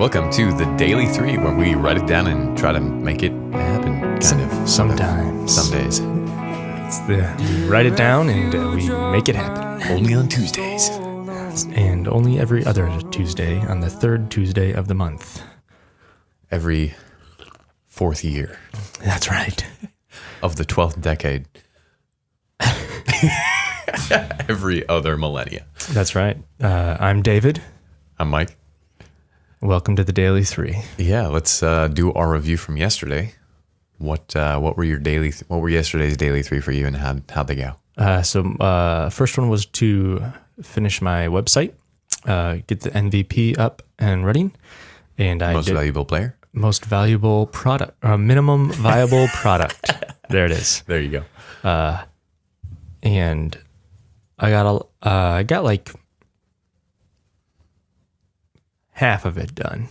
Welcome to the Daily 3, where we write it down and try to make it happen, kind of. Sometimes. Some days. We write it down and we make it happen. Only on Tuesdays. And only every other Tuesday on the third Tuesday of the month. Every fourth year. That's right. Of the 12th decade. Every other millennia. That's right. I'm David. I'm Mike. Welcome to the Daily 3. Yeah, let's do our review from yesterday. What were yesterday's Daily 3 for you, and how'd they go? First one was to finish my website, get the MVP up and running, and Most valuable player? Most valuable product, minimum viable product. There it is. There you go. And I got like half of it done.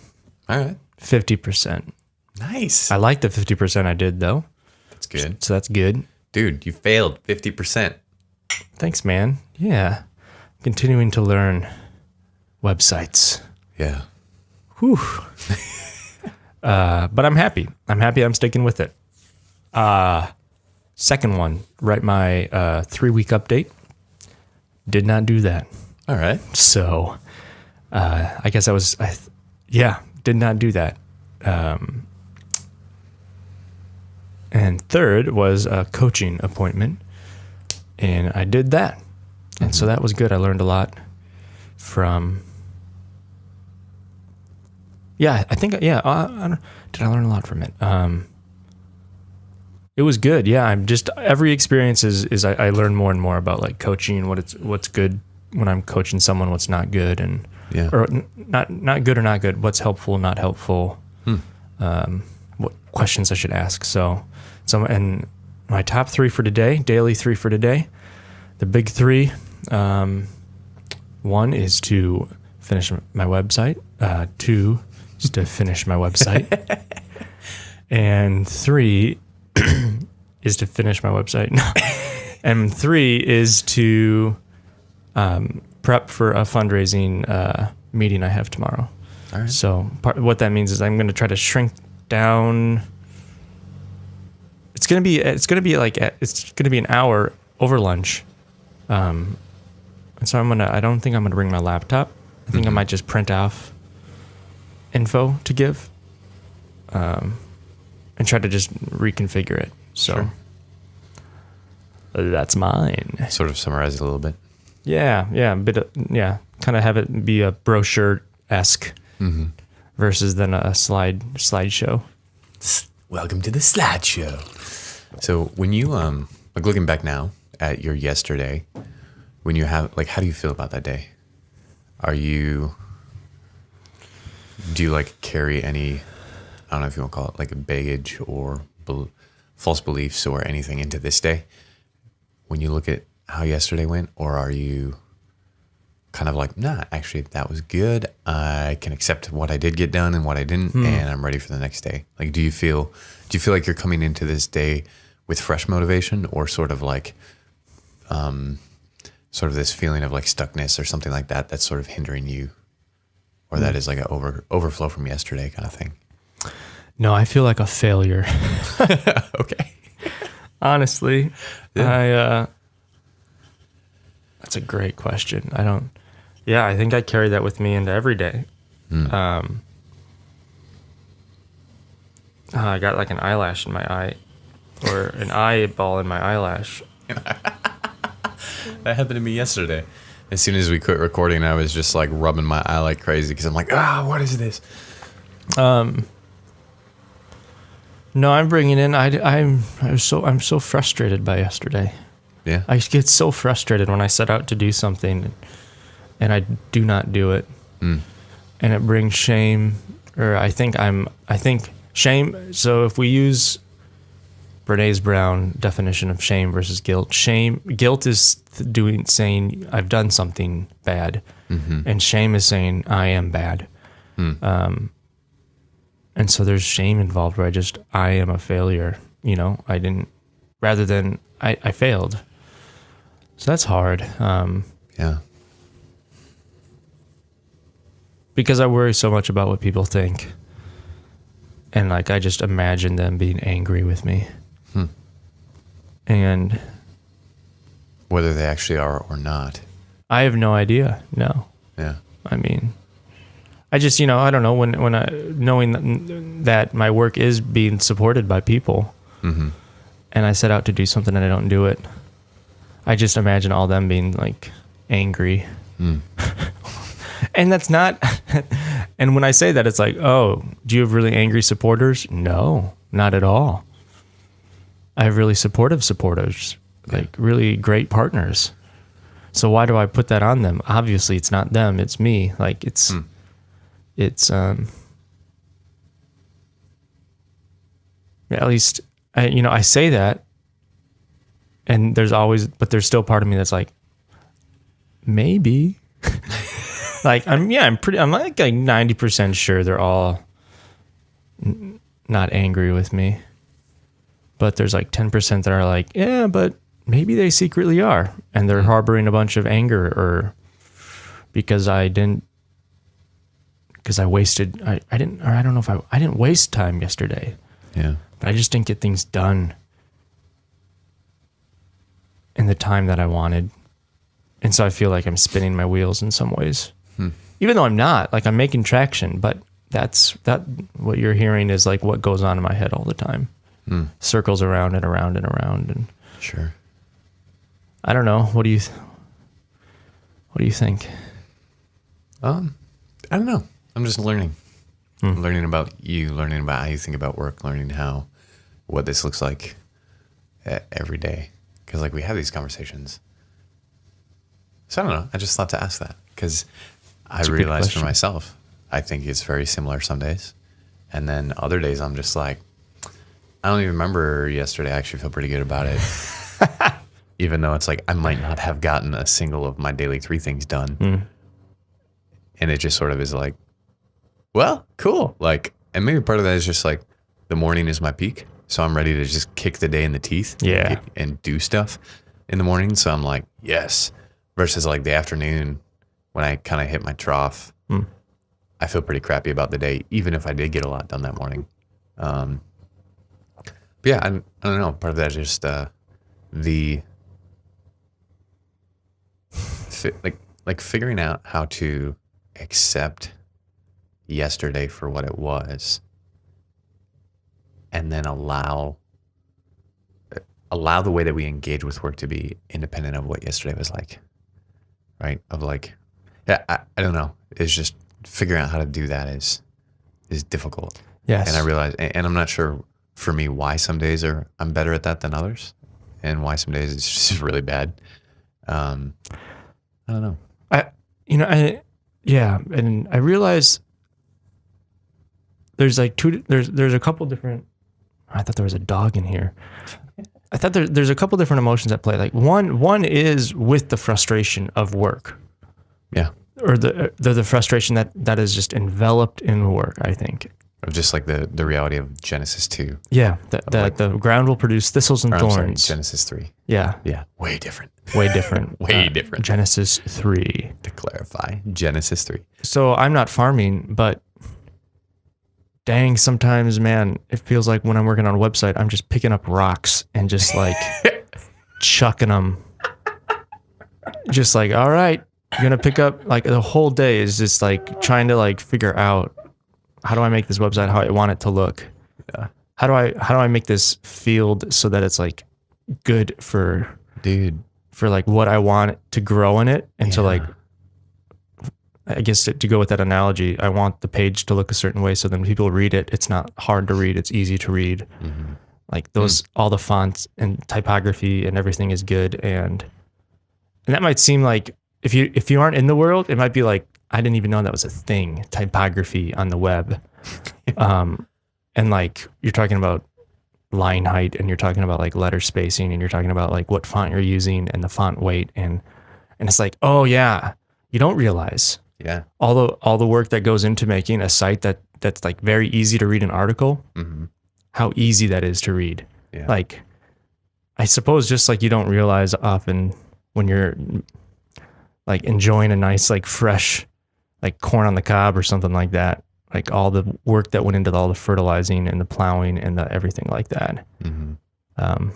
All right. 50%. Nice. I like the 50% I did though. That's good. So that's good. Dude, you failed 50%. Thanks, man. Yeah. Continuing to learn websites. Yeah. Whew. But I'm happy. I'm sticking with it. Second one, write my 3-week update. Did not do that. All right. So I guess did not do that. And third was a coaching appointment, and I did that. And so that was good. I learned a lot from, did I learn a lot from it? It was good. Yeah. Every experience is I learn more and more about like coaching, what's good when I'm coaching someone, what's not good, and or not good or not good, what's helpful, not helpful, what questions I should ask. So and my top 3 for today, daily 3 for today, the big 3. One is to finish my website. 2 is to finish my website, and 3 is to finish my website. No. And 3 is to prep for a fundraising meeting I have tomorrow. All right. So what that means is I'm going to try to shrink down. It's going to be an hour over lunch. And so I don't think I'm going to bring my laptop. I think I might just print off info to give, and try to just reconfigure it. So that's mine. Sort of summarize it a little bit. Yeah, kind of have it be a brochure-esque versus then a slideshow. Welcome to the slideshow. So when you like looking back now at your yesterday, when you have how do you feel about that day? Do you like carry any, I don't know if you want to call it like a baggage or false beliefs or anything into this day when you look at how yesterday went, or are you kind of like, nah, actually that was good, I can accept what I did get done and what I didn't, and I'm ready for the next day? Like, do you feel like you're coming into this day with fresh motivation, or sort of like sort of this feeling of like stuckness or something like that that's sort of hindering you, or that is like an overflow from yesterday kind of thing? No, I feel like a failure. Okay. Honestly, Yeah. That's a great question. I think I carry that with me into every day. I got like an eyelash in my eye, or an eyeball in my eyelash. That happened to me yesterday. As soon as we quit recording, I was just like rubbing my eye like crazy because I'm like, what is this? No, I'm bringing in. I'm so frustrated by yesterday. Yeah. I get so frustrated when I set out to do something, and I do not do it, and it brings shame. Or I think shame. So if we use Brené Brown definition of shame versus guilt, guilt is saying I've done something bad, and shame is saying I am bad. And so there's shame involved where I am a failure. I didn't, rather than I failed. So that's hard. Yeah. because I worry so much about what people think. And like, I just imagine them being angry with me. And whether they actually are or not. I have no idea. No. Yeah. I mean, I just, I don't know, when I, knowing that my work is being supported by people, and I set out to do something and I don't do it, I just imagine all them being like angry. And that's not, and when I say that, it's like, oh, do you have really angry supporters? No, not at all. I have really supportive supporters, like really great partners. So why do I put that on them? Obviously it's not them, it's me. Like it's at least I say that, and there's still part of me that's like, maybe. Like I'm like 90% sure they're all not angry with me. But there's like 10% that are like, yeah, but maybe they secretly are, and they're harboring a bunch of anger, or because I didn't waste time yesterday. Yeah. But I just didn't get things done in the time that I wanted. And so I feel like I'm spinning my wheels in some ways. Even though I'm not, like I'm making traction, but what you're hearing is like what goes on in my head all the time. Circles around and around and around. And sure. I don't know. What do you think? I don't know. I'm just learning. Learning about you, learning about how you think about work, learning what this looks like every day. Because like we have these conversations. So I don't know. I just thought to ask that because I realized for myself, I think it's very similar some days. And then other days I'm just like, I don't even remember yesterday. I actually feel pretty good about it. Even though it's like, I might not have gotten a single of my daily 3 things done. And it just sort of is like, well, cool. Like, and maybe part of that is just like the morning is my peak. So I'm ready to just kick the day in the teeth. Yeah. And do stuff in the morning. So I'm like, yes. Versus like the afternoon when I kind of hit my trough, I feel pretty crappy about the day, even if I did get a lot done that morning. But yeah, I don't know. Part of that is just like figuring out how to accept yesterday for what it was, and then allow the way that we engage with work to be independent of what yesterday was like. Right? Of like, yeah, I don't know. It's just figuring out how to do that is difficult. Yes. And I realize, and I'm not sure for me why some days I'm better at that than others, and why some days it's just really bad. I don't know. And I realize there's like there's a couple different. I thought there was a dog in here. I thought there's a couple different emotions at play. Like one is with the frustration of work. Yeah. Or the frustration that is just enveloped in work, I think. Of just like the reality of Genesis 2. Yeah. That the ground will produce thistles and thorns. Sorry, Genesis 3. Yeah. Yeah. Way different. Way different. Way different. Genesis 3. To clarify, Genesis 3. So I'm not farming, but dang, sometimes, man, it feels like when I'm working on a website, I'm just picking up rocks and just like chucking them. Just like, all right, you're going to pick up, like the whole day is just like trying to like figure out, how do I make this website how I want it to look? Yeah. How do I make this field so that it's like good for like what I want to grow in it? And so like, I guess to go with that analogy, I want the page to look a certain way so then when people read it, it's not hard to read, it's easy to read. Like those, all the fonts and typography and everything is good. And that might seem like, if you aren't in the world, it might be like, I didn't even know that was a thing, typography on the web. And like, you're talking about line height, and you're talking about like letter spacing, and you're talking about like what font you're using and the font weight. And it's like, oh yeah, you don't realize all the work that goes into making a site that's like very easy to read an article, how easy that is to read. Yeah. Like, I suppose just like you don't realize often when you're like enjoying a nice, like fresh like corn on the cob or something like that. Like all the work that went into all the fertilizing and the plowing and the everything like that. Mm-hmm.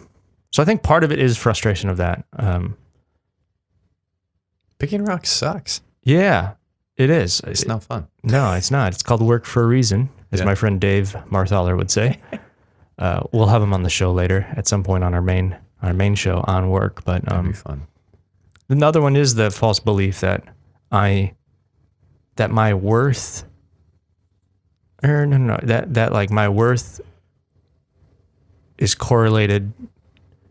So I think part of it is frustration of that. Picking rocks sucks. Yeah, it is. It's not fun. No, it's not. It's called work for a reason, as my friend Dave Marthaler would say. We'll have him on the show later at some point on our main show on work. But That'd be fun. another one is the false belief that my worth, or that like my worth is correlated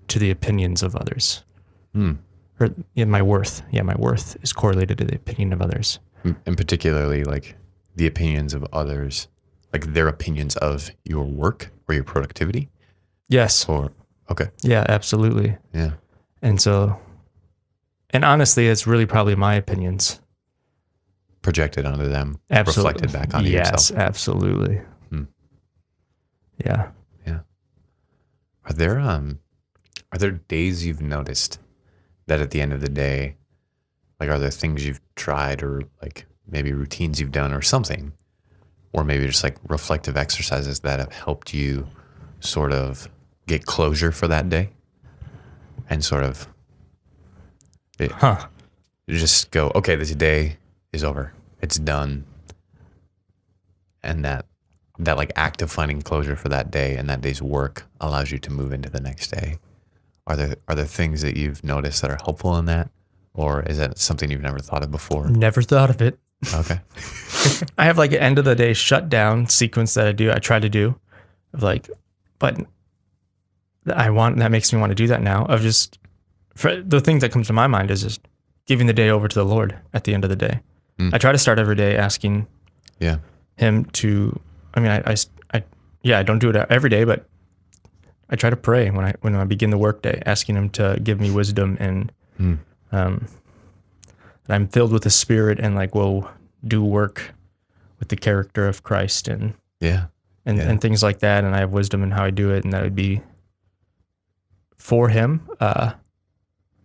to the opinions of others. Or my worth is correlated to the opinion of others. And particularly like the opinions of others, like their opinions of your work or your productivity. Yes. Okay. Yeah, absolutely. Yeah. And honestly, it's really probably my opinions Projected onto them, absolutely. reflected back onto yourself. Yes, absolutely. Yeah. Yeah. Are there days you've noticed that at the end of the day, like, are there things you've tried or like maybe routines you've done or something, or maybe just like reflective exercises that have helped you sort of get closure for that day and sort of just go, okay, this day is over. It's done. And that like act of finding closure for that day and that day's work allows you to move into the next day. Are there things that you've noticed that are helpful in that? Or is that something you've never thought of before? Never thought of it. Okay. I have like an end of the day shutdown sequence that I try to do of like, but that makes me want to do that now, of just, for the thing that comes to my mind is just giving the day over to the Lord at the end of the day. I try to start every day asking him to, I mean, I don't do it every day, but I try to pray when I begin the workday, asking him to give me wisdom and that I'm filled with the Spirit and like will do work with the character of Christ and things like that. And I have wisdom in how I do it, and that would be for him. But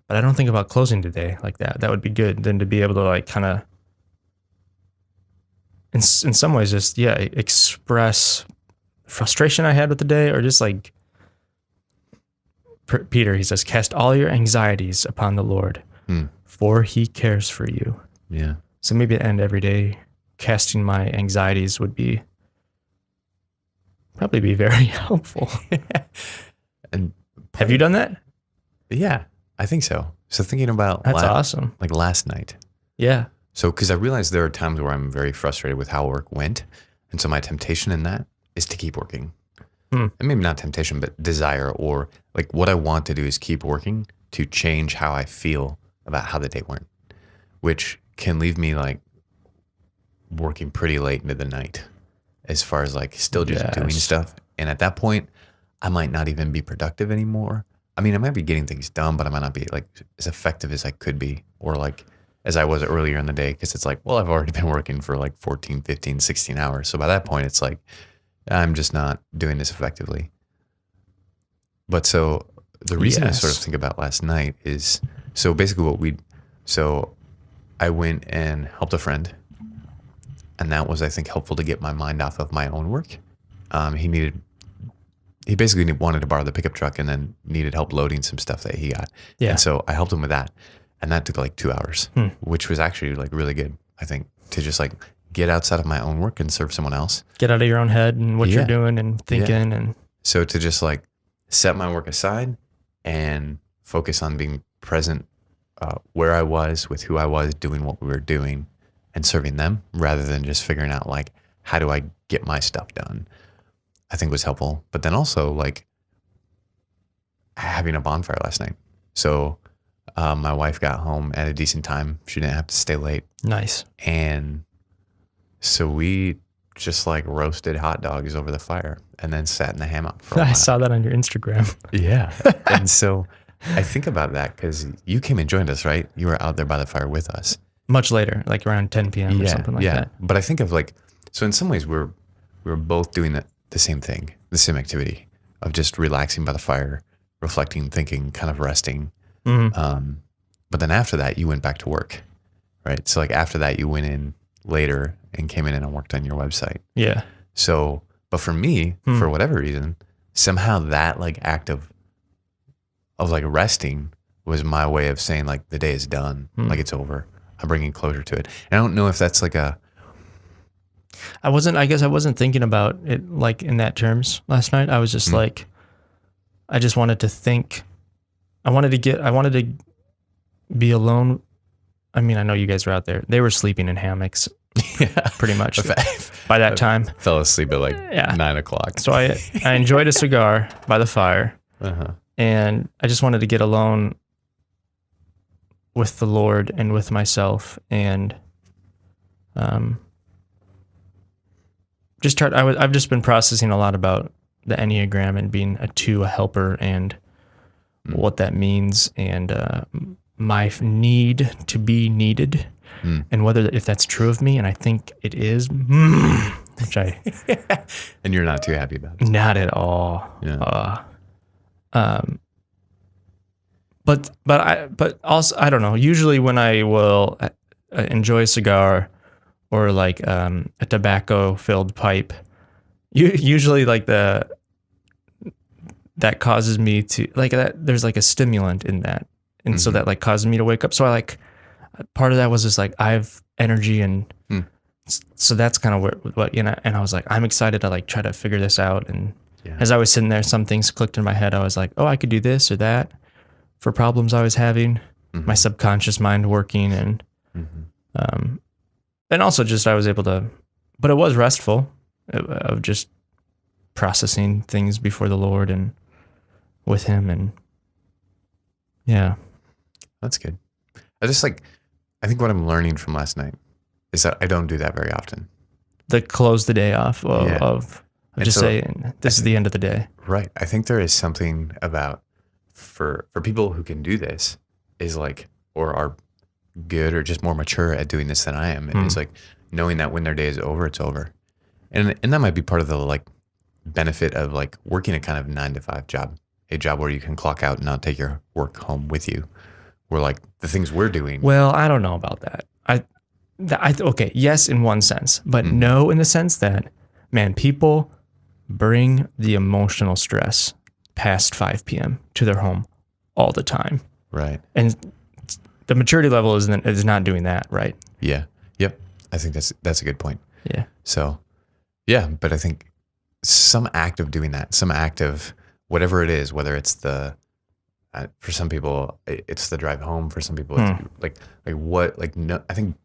I don't think about closing today like that. That would be good. Then to be able to like kind of, in some ways, just express frustration I had with the day, or just like Peter, he says, cast all your anxieties upon the Lord, for he cares for you. Yeah. So maybe at the end every day, casting my anxieties would probably be very helpful. And have you done that? Yeah, I think so. So thinking about that's awesome. Like last night. Yeah. So, because I realized there are times where I'm very frustrated with how work went. And so my temptation in that is to keep working. And maybe not temptation, but desire, or like what I want to do is keep working to change how I feel about how the day went, which can leave me like working pretty late into the night as far as like still just doing stuff. And at that point, I might not even be productive anymore. I mean, I might be getting things done, but I might not be like as effective as I could be, or like as I was earlier in the day. Cause it's like, well, I've already been working for like 14, 15, 16 hours. So by that point, it's like, I'm just not doing this effectively. But so the reason I sort of think about last night is, so basically so I went and helped a friend, and that was, I think, helpful to get my mind off of my own work. He basically wanted to borrow the pickup truck and then needed help loading some stuff that he got. Yeah. And so I helped him with that. And that took like 2 hours, which was actually like really good, I think, to just like get outside of my own work and serve someone else. Get out of your own head and what you're doing and thinking. And so to just like set my work aside and focus on being present where I was, with who I was, doing what we were doing and serving them, rather than just figuring out like, how do I get my stuff done, I think was helpful. But then also like having a bonfire last night. So my wife got home at a decent time. She didn't have to stay late. Nice. And so we just like roasted hot dogs over the fire and then sat in the hammock for a while. I saw that on your Instagram. Yeah. And so I think about that because you came and joined us, right? You were out there by the fire with us. Much later, like around 10 p.m. or something like that. But I think of like, so in some ways we were both doing the same thing, the same activity of just relaxing by the fire, reflecting, thinking, kind of resting. But then after that, you went back to work, right? So like after that, you went in later and came in and I worked on your website. Yeah. So, but for me, for whatever reason, somehow that like act of like resting was my way of saying like the day is done, like it's over. I'm bringing closure to it. And I don't know if that's like I guess I wasn't thinking about it like in that terms last night. I was just like, I just wanted to think. I wanted to be alone. I mean, I know you guys were out there. They were sleeping in hammocks pretty much by that time. Fell asleep at like 9 o'clock. So I enjoyed a cigar by the fire, and I just wanted to get alone with the Lord and with myself, and I've just been processing a lot about the Enneagram and being a 2, a helper, and what that means, and my need to be needed, and if that's true of me, and I think it is, which I and you're not too happy about it. Not at all. Yeah. But also I don't know. Usually when I will enjoy a cigar or like a tobacco filled pipe, usually like that causes me to like that. There's like a stimulant in that, and so that like causes me to wake up. So I like part of that was just like I have energy, and so that's kind of what you know. And I was like, I'm excited to like try to figure this out. And as I was sitting there, some things clicked in my head. I was like, oh, I could do this or that for problems I was having. My subconscious mind working, and also just I was able to, but it was restful of just processing things before the Lord and with Him, and that's good. I think what I'm learning from last night is that I don't do that very often. The close the day off of just saying this is the end of the day. Right. I think there is something about for people who can do this is like, or are good or just more mature at doing this than I am. It's like knowing that when their day is over, it's over. And that might be part of the like benefit of like working a kind of 9 to 5 job, a job where you can clock out and not take your work home with you. Where like the things we're doing. Well, I don't know about that. Okay, yes, in one sense, but no, in the sense that, man, people bring the emotional stress past 5 p.m. to their home all the time. Right. And the maturity level is not doing that, right? Yeah. Yep. I think that's a good point. Yeah. So, yeah, but I think some act of doing that, some act of whatever it is, whether it's for some people, it's the drive home. For some people, it's I think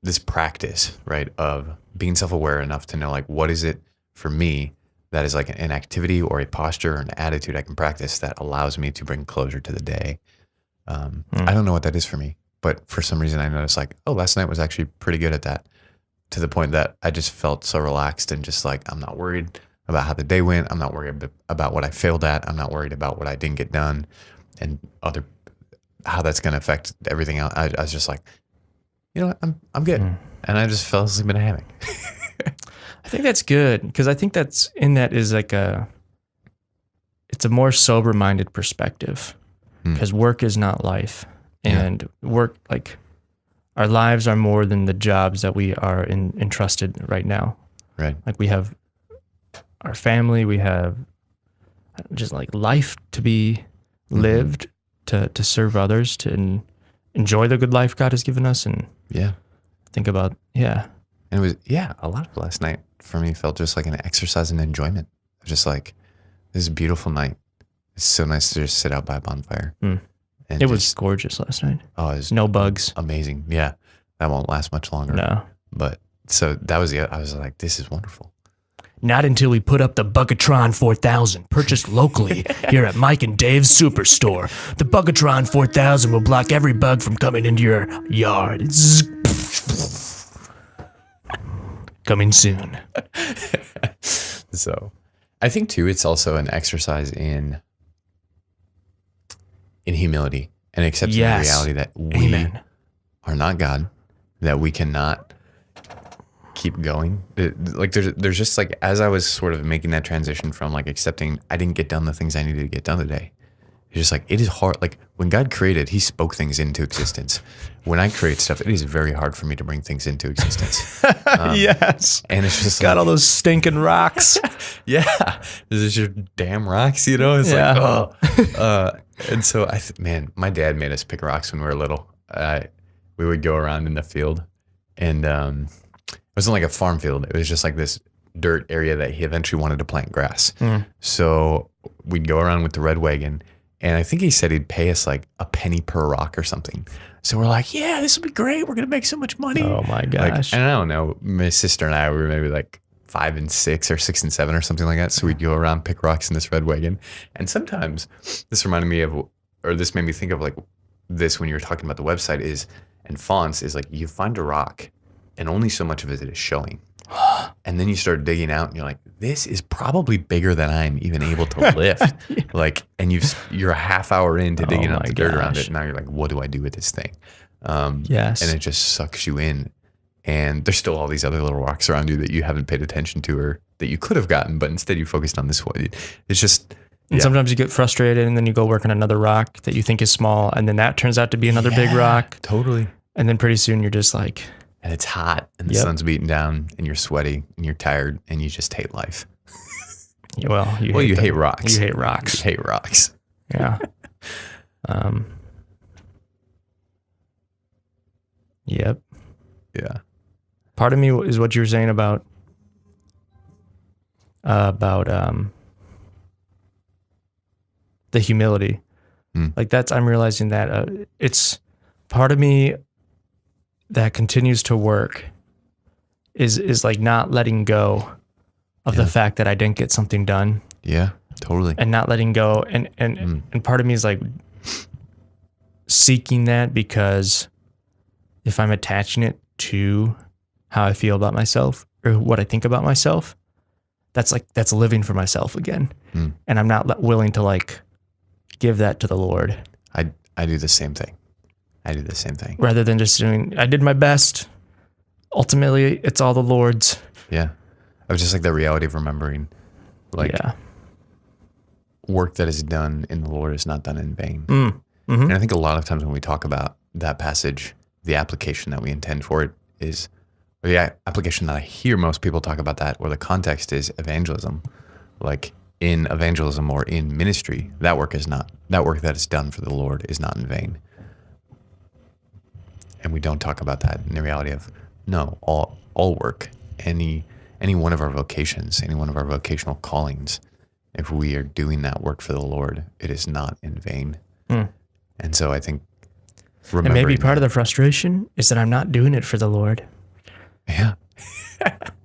this practice, right, of being self-aware enough to know, like, what is it for me that is like an activity or a posture or an attitude I can practice that allows me to bring closure to the day. I don't know what that is for me, but for some reason I noticed like, oh, last night was actually pretty good at that, to the point that I just felt so relaxed and just like, I'm not worried about how the day went. I'm not worried about what I failed at. I'm not worried about what I didn't get done and how that's going to affect everything else. I was just like, you know what? I'm good. And I just fell asleep in a hammock. I think that's good, because I think that's is like it's a more sober minded perspective, because work is not life, and work, like, our lives are more than the jobs that we are entrusted right now. Right. Like, we have our family, we have just like life to be lived, to serve others, to enjoy the good life God has given us, and think about, And it was, a lot of last night for me felt just like an exercise in enjoyment. Just like, this is a beautiful night. It's so nice to just sit out by a bonfire. And it was gorgeous last night. Oh, it was no bugs. Amazing. Yeah. That won't last much longer. No. But so that was I was like, this is wonderful. Not until we put up the Bugatron 4000, purchased locally here at Mike and Dave's Superstore. The Bugatron 4000 will block every bug from coming into your yard. Coming soon. So, I think too, it's also an exercise in humility and accepting the reality that we are not God, that we cannot keep going. Like there's just like, as I was sort of making that transition from like accepting I didn't get done the things I needed to get done today, You're just like, it is hard. Like when God created, he spoke things into existence. When I create stuff, it is very hard for me to bring things into existence. Yes. And it's just Got like, all those stinking rocks. yeah, this is your damn rocks, you know? It's Yeah. like, oh. And so, man, my dad made us pick rocks when we were little. We would go around in the field, and it wasn't like a farm field. It was just like this dirt area that he eventually wanted to plant grass. So we'd go around with the red wagon, and I think he said he'd pay us like a penny per rock or something. So we're like, yeah, this will be great. We're going to make so much money. Oh my gosh. Like, and I don't know, my sister and I were maybe like 5 and 6 or 6 and 7 or something like that. So we'd go around, pick rocks in this red wagon. And sometimes this reminded me of, or this made me think of like this when you were talking about the website and fonts is like, you find a rock and only so much of it is showing. And then you start digging out and you're like, this is probably bigger than I'm even able to lift. Yeah. Like, and you're a half hour into digging Oh out my the dirt around gosh. it. And now you're like, what do I do with this thing? Yes. And it just sucks you in. And there's still all these other little rocks around you that you haven't paid attention to or that you could have gotten, but instead you focused on this one. It's just, And sometimes you get frustrated and then you go work on another rock that you think is small. And then that turns out to be another big rock. Totally. And then pretty soon you're just like, And it's hot and the Yep. sun's beating down and you're sweaty and you're tired and you just hate life. well, you hate rocks. You hate rocks. You hate rocks. Yeah. Yep. Yeah. Part of me is what you were saying about the humility. Like I'm realizing that it's part of me that continues to work is like not letting go of the fact that I didn't get something done. Yeah, totally. And not letting go. And part of me is like seeking that, because if I'm attaching it to how I feel about myself or what I think about myself, that's living for myself again. And I'm not willing to like give that to the Lord. I do the same thing. Rather than just doing, I did my best. Ultimately, it's all the Lord's. Yeah. I was just like the reality of remembering like work that is done in the Lord is not done in vain. And I think a lot of times when we talk about that passage, the application that we intend for it is, or the application that I hear most people talk about that, or the context is evangelism. Like in evangelism or in ministry, that work that is done for the Lord is not in vain. And we don't talk about that in the reality of, no, all work, any one of our vocations, any one of our vocational callings, if we are doing that work for the Lord, it is not in vain. And so I think And maybe part of the frustration is that I'm not doing it for the Lord. Yeah.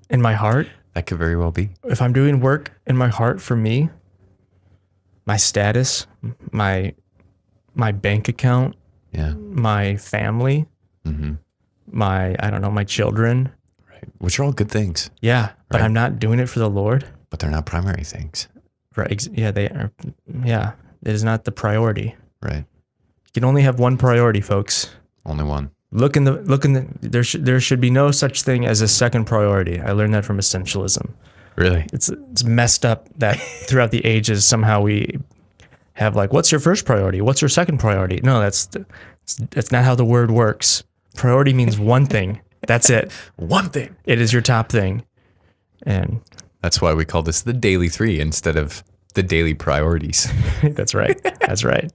In my heart. That could very well be. If I'm doing work in my heart for me, my status, my bank account, my family, my children. Right. Which are all good things. Yeah. But Right. I'm not doing it for the Lord. But they're not primary things. Right. Yeah, they are. Yeah. It is not the priority. Right. You can only have one priority, folks. Only one. There should be no such thing as a second priority. I learned that from essentialism. Really? It's messed up that throughout the ages somehow we have like, what's your first priority? What's your second priority? No, that's not how the word works. Priority means one thing. That's it. One thing. It is your top thing. And that's why we call this the daily 3 instead of the daily priorities. That's right. That's right.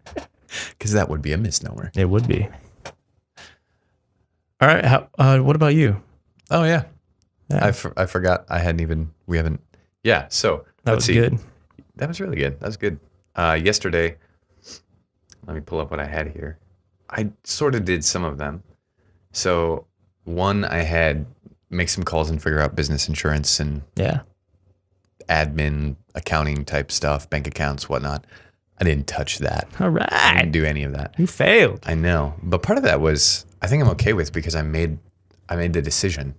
Because that would be a misnomer. It would be. All right. What about you? Oh, yeah. Yeah. I forgot. We haven't. Yeah. So That let's was see. good. That was really good. That was good. Yesterday, let me pull up what I had here. I sort of did some of them. So one, I had make some calls and figure out business insurance and admin, accounting type stuff, bank accounts, whatnot. I didn't touch that. All I right. didn't do any of that. You failed. I know. But part of that was, I think I'm okay with, because I made the decision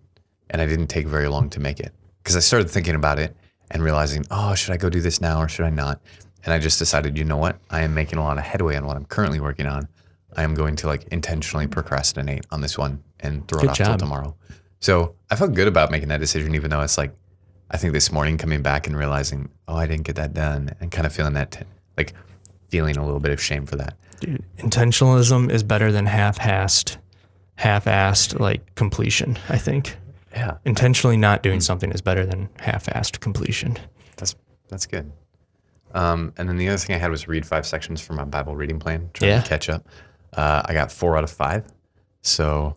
and I didn't take very long to make it. Because I started thinking about it and realizing, oh, should I go do this now or should I not? And I just decided, you know what? I am making a lot of headway on what I'm currently working on. I am going to like intentionally procrastinate on this one and throw it off till tomorrow. So I felt good about making that decision, even though it's like, I think this morning coming back and realizing, oh, I didn't get that done, and kind of feeling that like feeling a little bit of shame for that. Dude, intentionalism is better than half-assed like completion, I think. Yeah. Intentionally not doing something is better than half-assed completion. That's good. And then the other thing I had was read 5 sections for my Bible reading plan, trying to catch up. I got 4 out of 5. So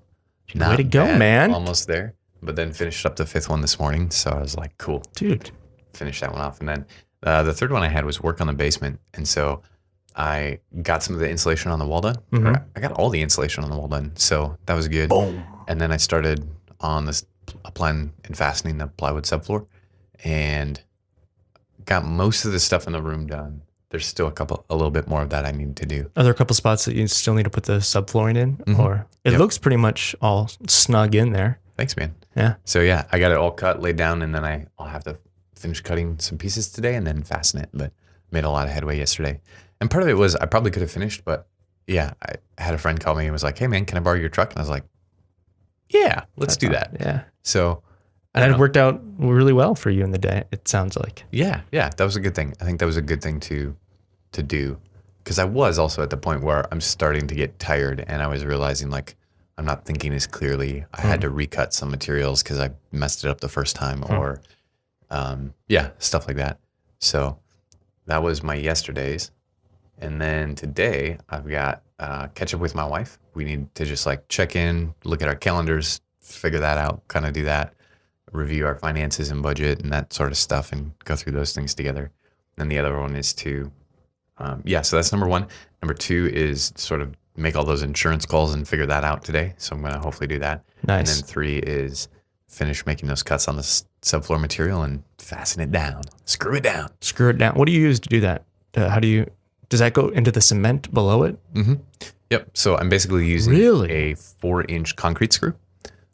not way to go, bad, man. Almost there. But then finished up the 5th one this morning. So I was like, cool. Dude. Finish that one off. And then the third one I had was work on the basement. And so I got some of the insulation on the wall done. Mm-hmm. I got all the insulation on the wall done. So that was good. Boom. And then I started on this applying and fastening the plywood subfloor and got most of the stuff in the room done. There's still a little bit more of that I need to do. Are there a couple spots that you still need to put the subflooring in? Mm-hmm. Or it looks pretty much all snug in there. Thanks, man. Yeah. So yeah, I got it all cut, laid down, and then I'll have to finish cutting some pieces today and then fasten it. But made a lot of headway yesterday. And part of it was I probably could have finished, but yeah, I had a friend call me and was like, "Hey man, can I borrow your truck?" And I was like, "Yeah, let's do that." Yeah. So and it worked out really well for you in the day, it sounds like. Yeah, that was a good thing. I think that was a good thing to do, because I was also at the point where I'm starting to get tired and I was realizing like I'm not thinking as clearly. I had to recut some materials because I messed it up the first time or stuff like that. So that was my yesterdays. And then today I've got catch up with my wife. We need to just like check in, look at our calendars, figure that out, kind of do that, review our finances and budget and that sort of stuff and go through those things together. And the other one is to, so that's number 1. Number 2 is sort of make all those insurance calls and figure that out today. So I'm going to hopefully do that. Nice. And then 3 is finish making those cuts on the subfloor material and fasten it down. Screw it down. Screw it down. What do you use to do that? Does that go into the cement below it? Mm-hmm. Yep. So I'm basically using a 4-inch concrete screw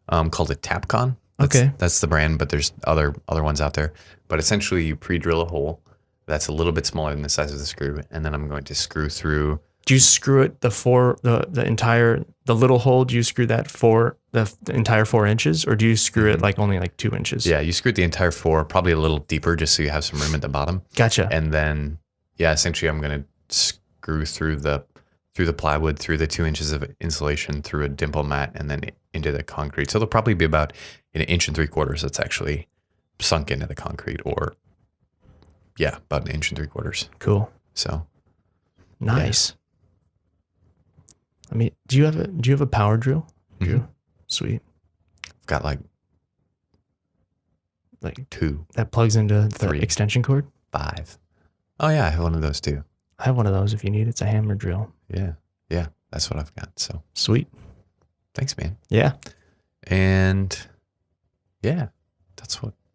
called a Tapcon. That's the brand, but there's other ones out there. But essentially you pre-drill a hole that's a little bit smaller than the size of the screw. And then I'm going to screw through. Do you screw it the little hole? Do you screw that for the entire 4 inches, or do you screw it like only like 2 inches? Yeah, you screw it the entire 4, probably a little deeper, just so you have some room at the bottom. Gotcha. And then, essentially, I'm going to screw through the plywood, through the 2 inches of insulation, through a dimple mat, and then into the concrete. So there'll probably be about 1 3/4 inches that's actually sunk into the concrete, or about 1 3/4 inches. Cool. So nice. I mean, do you have a power drill? Mm-hmm. Sweet. I've got like 2 that plugs into the 3 extension cord. 5. Oh yeah, I have one of those too. I have one of those if you need. It's a hammer drill. Yeah, that's what I've got. So sweet. Thanks, man. Yeah. And I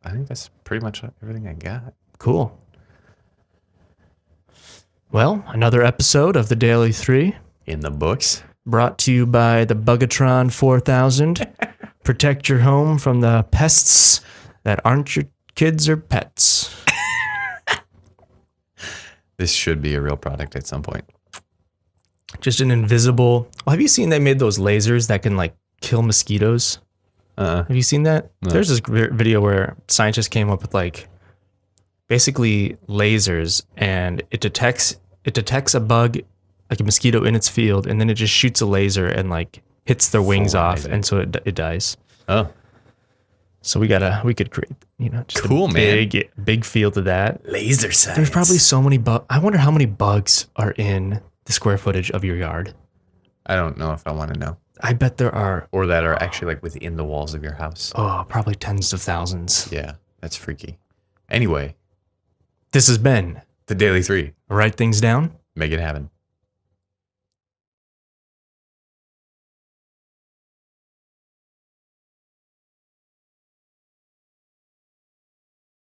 think that's pretty much everything I got. Cool. Well, another episode of the Daily 3 in the books, brought to you by the Bugatron 4000. Protect your home from the pests that aren't your kids or pets. This should be a real product at some point. Just an invisible. Well, have you seen they made those lasers that can like kill mosquitoes? Have you seen that? No. There's this video where scientists came up with like basically lasers, and it detects a bug, like a mosquito in its field, and then it just shoots a laser and like hits their wings off, and so it dies. Oh. So we could create, just cool, a big field of that. Laser science. There's probably so many bugs. I wonder how many bugs are in the square footage of your yard. I don't know if I want to know. I bet there are. Or that are actually like within the walls of your house. Oh, probably tens of thousands. Yeah, that's freaky. Anyway. This has been the Daily 3. Write things down. Make it happen.